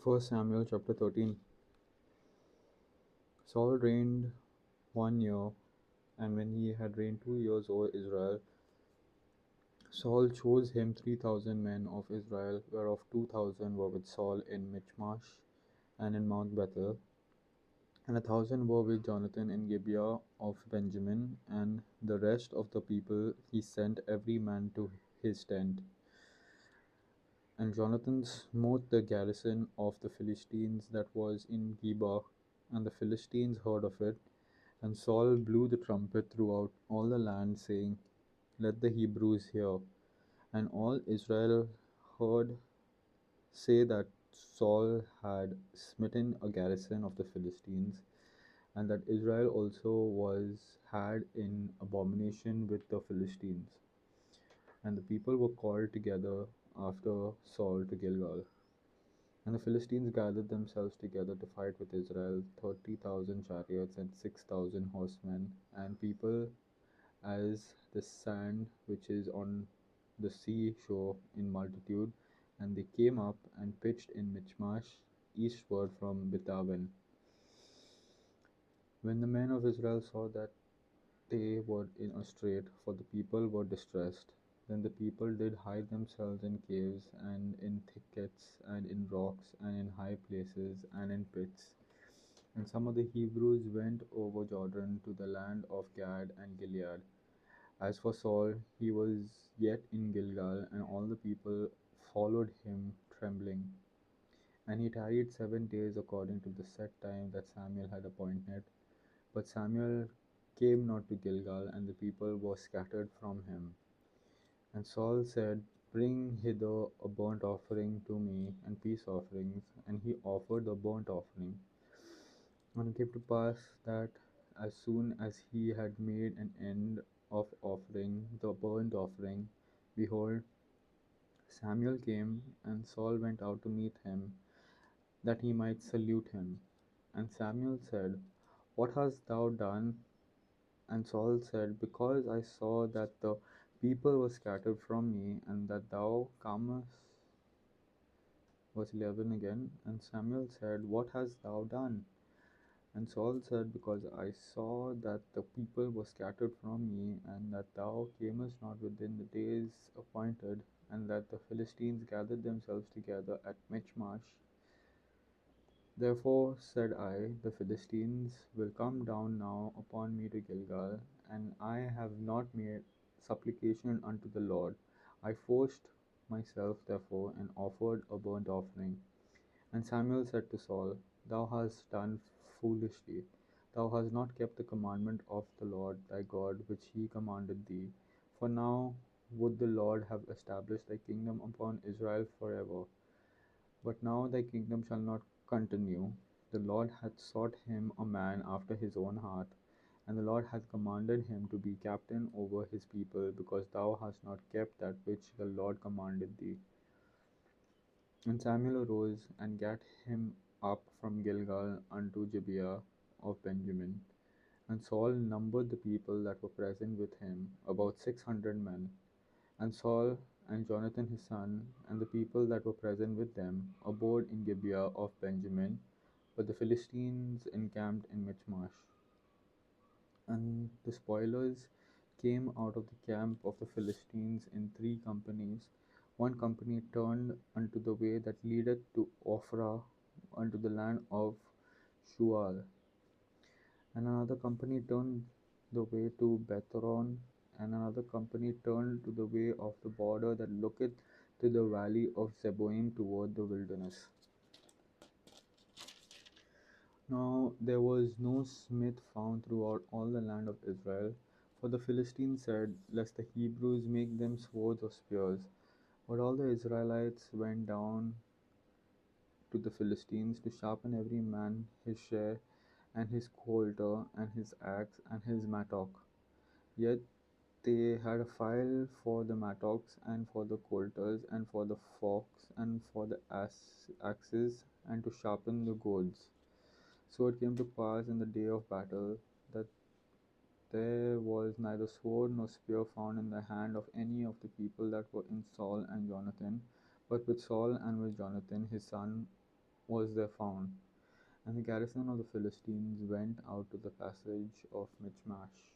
First Samuel chapter 13. Saul reigned 1 year, and when he had reigned 2 years over Israel, Saul chose him 3,000 men of Israel, whereof 2,000 were with Saul in Michmash and in Mount Bethel, and 1,000 were with Jonathan in Gibeah of Benjamin, and the rest of the people he sent every man to his tent. And Jonathan smote the garrison of the Philistines that was in Geba, and the Philistines heard of it. And Saul blew the trumpet throughout all the land, saying, Let the Hebrews hear. And all Israel heard say that Saul had smitten a garrison of the Philistines, and that Israel also was had in abomination with the Philistines. And the people were called together after Saul to Gilgal. And the Philistines gathered themselves together to fight with Israel, 30,000 chariots and 6,000 horsemen, and people as the sand which is on the sea shore in multitude. And they came up and pitched in Michmash, eastward from Bethaven. When the men of Israel saw that they were in a strait, for the people were distressed, then the people did hide themselves in caves, and in thickets, and in rocks, and in high places, and in pits. And some of the Hebrews went over Jordan to the land of Gad and Gilead. As for Saul, he was yet in Gilgal, and all the people followed him trembling. And he tarried 7 days according to the set time that Samuel had appointed. But Samuel came not to Gilgal, and the people were scattered from him. And Saul said, Bring hither a burnt offering to me, and peace offerings. And he offered the burnt offering. And it came to pass that as soon as he had made an end of offering the burnt offering, behold, Samuel came, and Saul went out to meet him, that he might salute him. And Samuel said, What hast thou done? And Saul said, Because I saw that the people were scattered from me, and that thou comest. Verse 11 again. And Samuel said, What hast thou done? And Saul said, Because I saw that the people were scattered from me, and that thou camest not within the days appointed, and that the Philistines gathered themselves together at Michmash. Therefore said I, The Philistines will come down now upon me to Gilgal, and I have not made supplication unto the Lord. I forced myself therefore, and offered a burnt offering. And Samuel said to Saul, Thou hast done foolishly. Thou hast not kept the commandment of the Lord thy God, which he commanded thee. For now would the Lord have established thy kingdom upon Israel forever. But now thy kingdom shall not continue. The Lord hath sought him a man after his own heart, and the Lord hath commanded him to be captain over his people, because thou hast not kept that which the Lord commanded thee. And Samuel arose and gat him up from Gilgal unto Gibeah of Benjamin. And Saul numbered the people that were present with him, about 600 men. And Saul and Jonathan his son, and the people that were present with them, abode in Gibeah of Benjamin, but the Philistines encamped in Michmash. And the spoilers came out of the camp of the Philistines in 3 companies. One company turned unto the way that leadeth to Ophrah, unto the land of Shual, and another company turned the way to Bethhoron, and another company turned to the way of the border that looketh to the valley of Zeboim toward the wilderness. Now there was no smith found throughout all the land of Israel, for the Philistines said, Lest the Hebrews make them swords or spears. But all the Israelites went down to the Philistines to sharpen every man his share, and his coulter, and his axe, and his mattock. Yet they had a file for the mattocks, and for the coulters, and for the forks, and for the axes, and to sharpen the goads. So it came to pass in the day of battle that there was neither sword nor spear found in the hand of any of the people that were in Saul and Jonathan, but with Saul and with Jonathan his son was there found, and the garrison of the Philistines went out to the passage of Michmash.